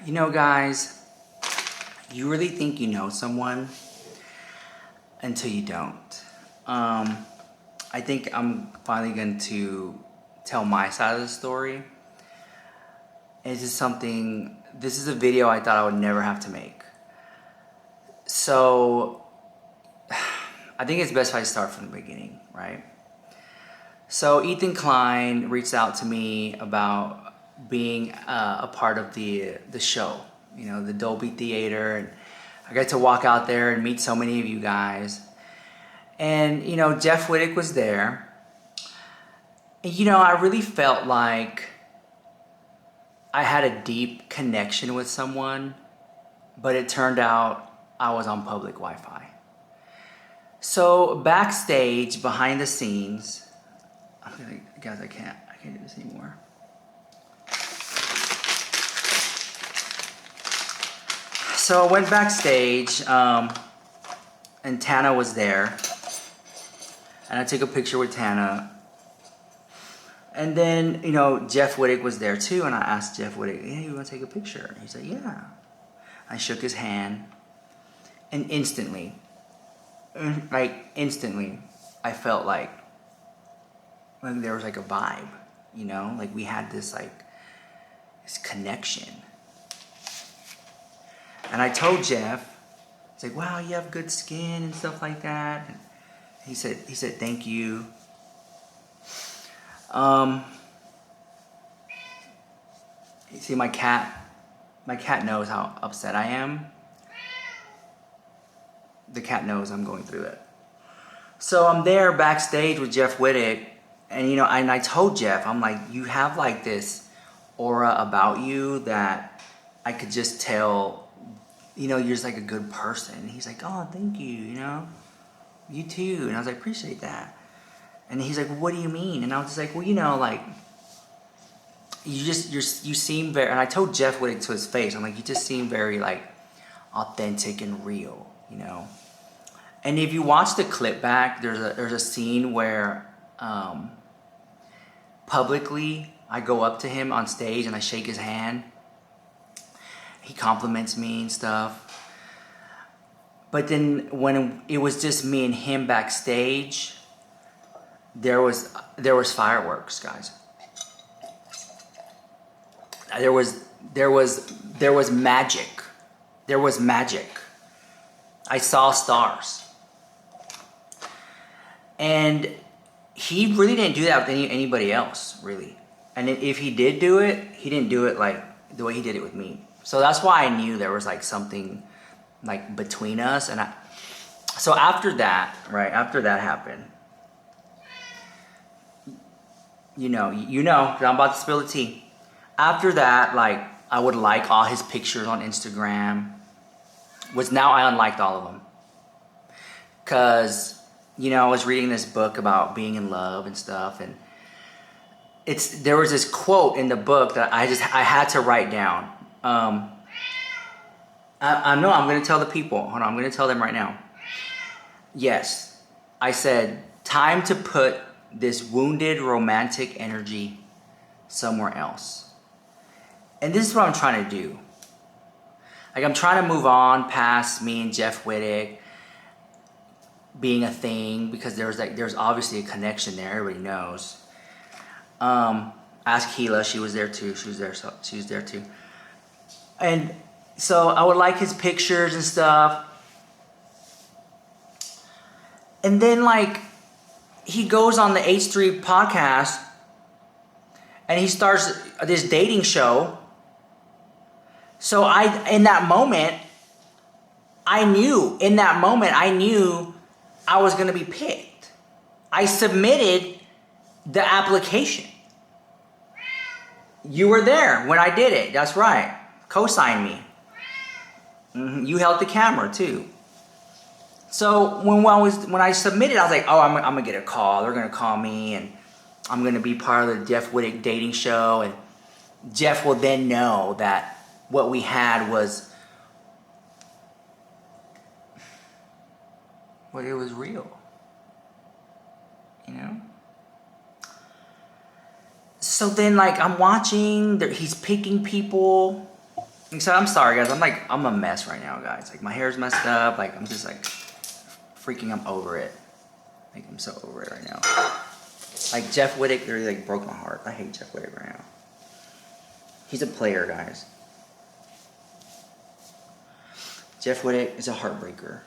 You know, guys, you really think you know someone until you don't. I think I'm finally going to tell my side of the story. This is a video I thought I would never have to make. So, I think it's best if I start from the beginning, right? So, Ethan Klein reached out to me about being a part of the show, the Dolby Theater, and I got to walk out there and meet so many of you guys. And Jeff Wittek was there. And I really felt like I had a deep connection with someone, but it turned out I was on public Wi-Fi. So backstage, behind the scenes, guys, I can't do this anymore. So I went backstage, and Tana was there, and I took a picture with Tana. And then, Jeff Wittek was there too, and I asked Jeff Wittek, "Hey, you want to take a picture?" And he said, "Yeah." I shook his hand, and instantly, I felt like there was like a vibe, like we had this connection. And I told Jeff, it's like, "Wow, you have good skin and stuff like that." And he said, "Thank you." You see, my cat knows how upset I am. The cat knows I'm going through it. So I'm there backstage with Jeff Wittek, and and I told Jeff, I'm like, "You have like this aura about you that I could just tell, you're just like a good person." And he's like, "Oh, thank you, you too." And I was like, "Appreciate that." And he's like, "Well, what do you mean?" And I was just like, "Well, you seem very," and I told Jeff Wittek to his face, I'm like, "You just seem very authentic and real, And if you watch the clip back, there's a scene where publicly I go up to him on stage and I shake his hand. He compliments me and stuff. But then when it was just me and him backstage, there was fireworks, guys. There was magic. There was magic. I saw stars. And he really didn't do that with anybody else, really. And if he did do it, he didn't do it like the way he did it with me. So that's why I knew there was something between us. And so after that happened, I'm about to spill the tea. After that, I would like all his pictures on Instagram, which now I unliked all of them. Because, I was reading this book about being in love and stuff, and there was this quote in the book that I had to write down. I know I'm going to tell the people. Hold on, I'm going to tell them right now. Yes, I said, time to put this wounded romantic energy somewhere else. And this is what I'm trying to do. I'm trying to move on past me and Jeff Wittek being a thing, because there's obviously a connection there. Everybody knows. Ask Keela, she was there too. She was there too. And so I would like his pictures and stuff. And then he goes on the H3 podcast and he starts this dating show. So in that moment, I knew I was going to be picked. I submitted the application. You were there when I did it. That's right. Co-sign me. You held the camera too. So when I submitted, I was like, "Oh, I'm gonna get a call. They're gonna call me, and I'm gonna be part of the Jeff Wittek dating show, and Jeff will then know that what we had was it was real, So then, I'm watching, he's picking people, So I'm sorry, guys. I'm a mess right now, guys. Like, my hair's messed up. Like, I'm just like freaking. I'm over it. Like, I'm so over it right now. Like, Jeff Wittek really like broke my heart. I hate Jeff Wittek right now. He's a player, guys. Jeff Wittek is a heartbreaker.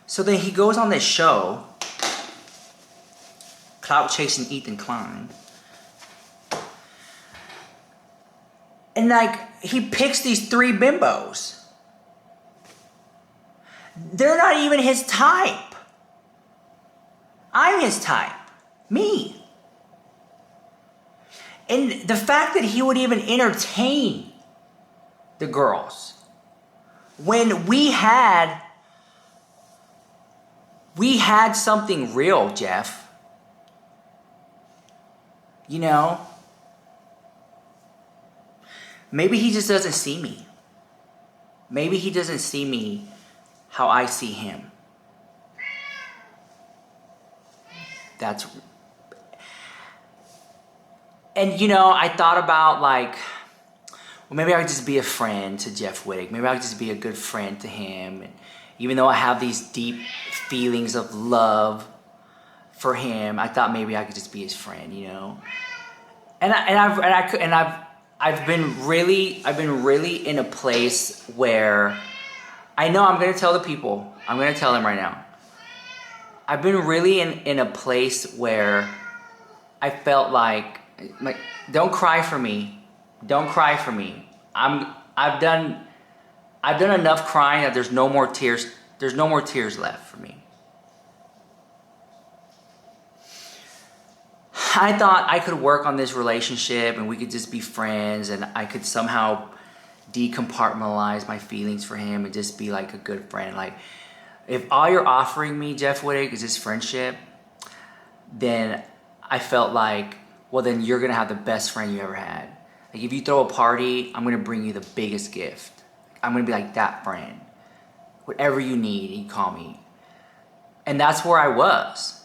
So then he goes on this show, Clout Chasing Ethan Klein. And like, he picks these 3 bimbos. They're not even his type. I'm his type. Me. And the fact that he would even entertain the girls when we had something real, Jeff. You know? Maybe he just doesn't see me. Maybe he doesn't see me how I see him. And you know, I thought about like, well, maybe I could just be a friend to Jeff Wittek. Maybe I could just be a good friend to him. And even though I have these deep feelings of love for him, I thought maybe I could just be his friend, you know. I've been really in a place where I know I'm gonna tell the people. I'm gonna tell them right now. I've been really in a place where I felt like, don't cry for me. Don't cry for me. I've done enough crying that there's no more tears. There's no more tears left for me. I thought I could work on this relationship and we could just be friends and I could somehow decompartmentalize my feelings for him and just be like a good friend. Like, if all you're offering me, Jeff Wittek, is this friendship, then I felt like, well, then you're gonna have the best friend you ever had. Like, if you throw a party, I'm gonna bring you the biggest gift. I'm gonna be like that friend. Whatever you need, you call me. And that's where I was.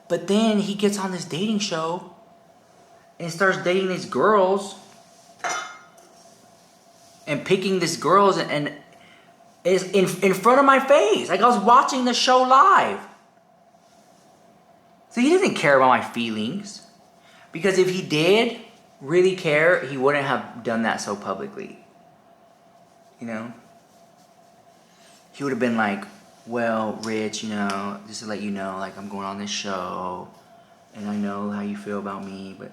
But then he gets on this dating show and starts dating these girls and picking these girls and is in front of my face. Like, I was watching the show live. So he doesn't care about my feelings. Because if he did really care, he wouldn't have done that so publicly. You know? He would have been like, well, Rich, you know, just to let you know, like, I'm going on this show, and I know how you feel about me, but,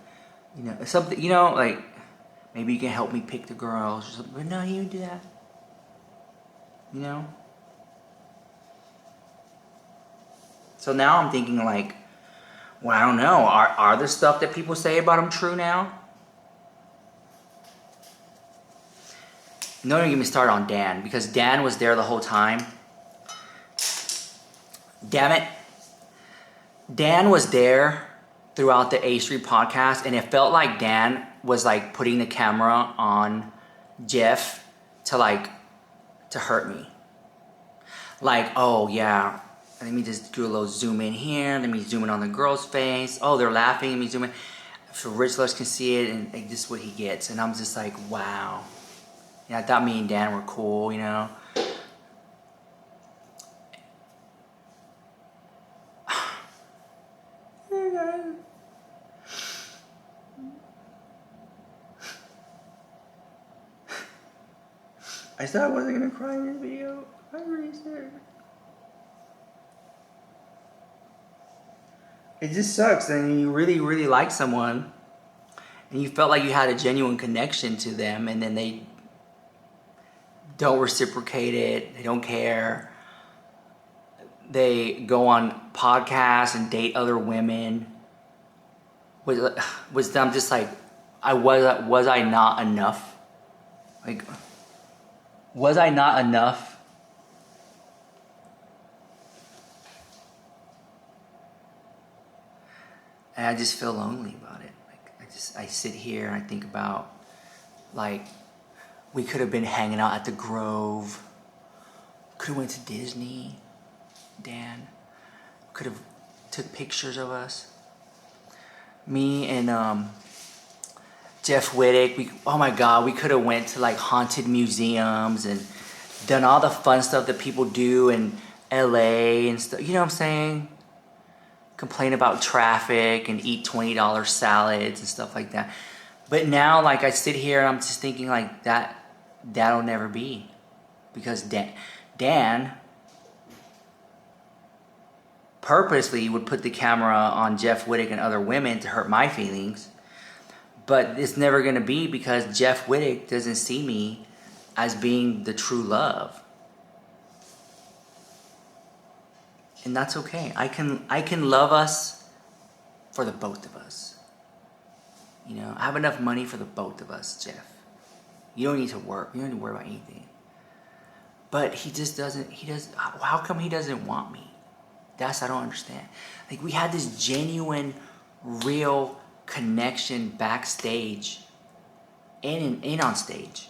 you know, something, you know, like, maybe you can help me pick the girls or something. But no, he didn't do that. You know? So now I'm thinking, like, well, I don't know. Are the stuff that people say about him true now? No, don't get me started on Dan, because Dan was there the whole time. Damn it. Dan was there throughout the A Street podcast, and it felt like Dan was like putting the camera on Jeff to hurt me. Like, oh yeah, let me just do a little zoom in here. Let me zoom in on the girl's face. Oh, they're laughing. Let me zoom in so Rich Lush can see it, and like, this is what he gets. And I'm just like, wow. Yeah, I thought me and Dan were cool, you know. I said I wasn't gonna cry in this video. I'm really scared. It just sucks. And you really, really like someone, and you felt like you had a genuine connection to them, and then they don't reciprocate it. They don't care. They go on podcasts and date other women. Was I'm just like, was I not enough? Like, was I not enough? And I just feel lonely about it. Like, I sit here and I think about, like, we could have been hanging out at the Grove. Could have went to Disney. Dan could have took pictures of us. Me and Jeff Wittek. Oh my God, we could have went to like haunted museums and done all the fun stuff that people do in LA and stuff. You know what I'm saying? Complain about traffic and eat $20 salads and stuff like that. But now, like, I sit here and I'm just thinking like that'll never be, because Dan purposely would put the camera on Jeff Wittek and other women to hurt my feelings. But it's never going to be, because Jeff Wittek doesn't see me as being the true love. And that's okay. I can love us for the both of us. You know, I have enough money for the both of us, Jeff. You don't need to work. You don't need to worry about anything. But he just doesn't, how come he doesn't want me? I don't understand. Like, we had this genuine, real connection backstage and on stage.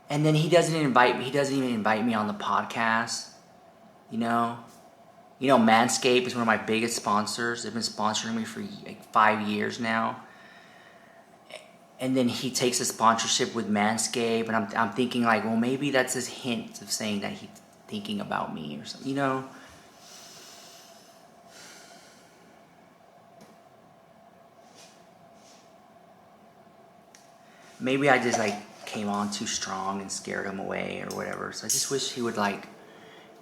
And then he doesn't invite me. He doesn't even invite me on the podcast. You know, Manscaped is one of my biggest sponsors. They've been sponsoring me for like 5 years now. And then he takes a sponsorship with Manscaped, and I'm thinking like, well, maybe that's his hint of saying that he's thinking about me or something. You know. Maybe I just like came on too strong and scared him away or whatever. So I just wish he would like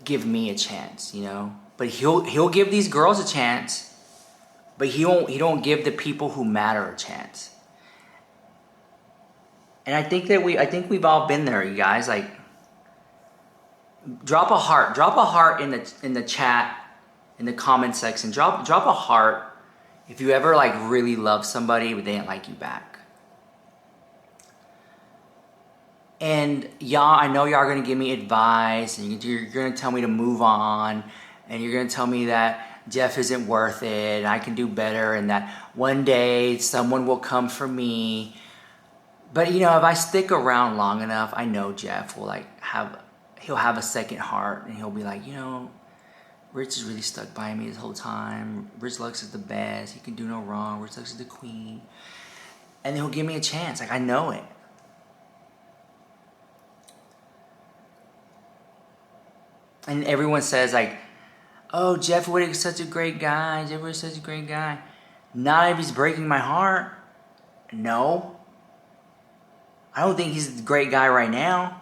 give me a chance, you know. But he'll give these girls a chance, but he don't give the people who matter a chance. And I think we've all been there, you guys. Like, drop a heart in the chat, in the comment section. Drop a heart if you ever like really love somebody but they didn't like you back. And y'all, I know y'all are gonna give me advice, and you're gonna tell me to move on, and you're gonna tell me that Jeff isn't worth it, and I can do better, and that one day someone will come for me. But you know, if I stick around long enough, I know Jeff will he'll have a second heart, and he'll be like, you know, Rich is really stuck by me this whole time. Rich Lux is the best. He can do no wrong. Rich Lux is the queen. And then he'll give me a chance. Like, I know it. And everyone says like, oh, Jeff Wittek is such a great guy. Jeff Wittek is such a great guy. Not if he's breaking my heart. No. I don't think he's a great guy right now.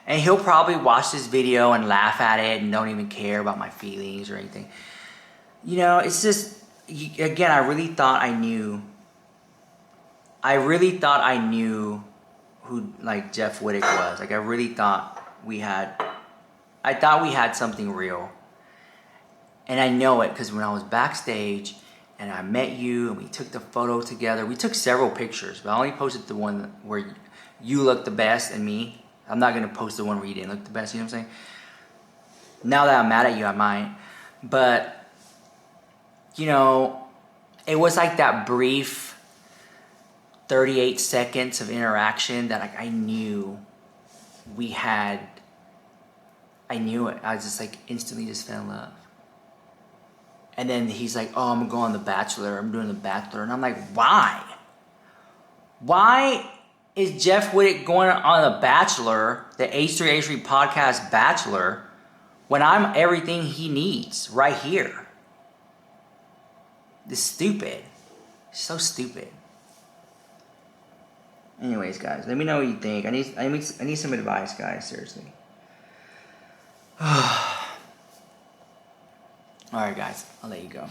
And he'll probably watch this video and laugh at it and don't even care about my feelings or anything. You know, it's just, again, I really thought I knew who like Jeff Wittek was. Like, I really thought we had something real. And I know it because when I was backstage and I met you and we took the photo together, we took several pictures, but I only posted the one where you looked the best and me. I'm not going to post the one where you didn't look the best, you know what I'm saying? Now that I'm mad at you, I might. But, you know, it was like that brief 38 seconds of interaction that like I knew we had. I knew it. I was just like instantly just fell in love. And then he's like, oh, I'm gonna go on The Bachelor. I'm doing The Bachelor. And I'm like, why? Why is Jeff Wittek going on The Bachelor, the H3H3 podcast Bachelor, when I'm everything he needs right here? This is stupid. So stupid. Anyways, guys, let me know what you think. I need some advice, guys. Seriously. All right, guys, I'll let you go.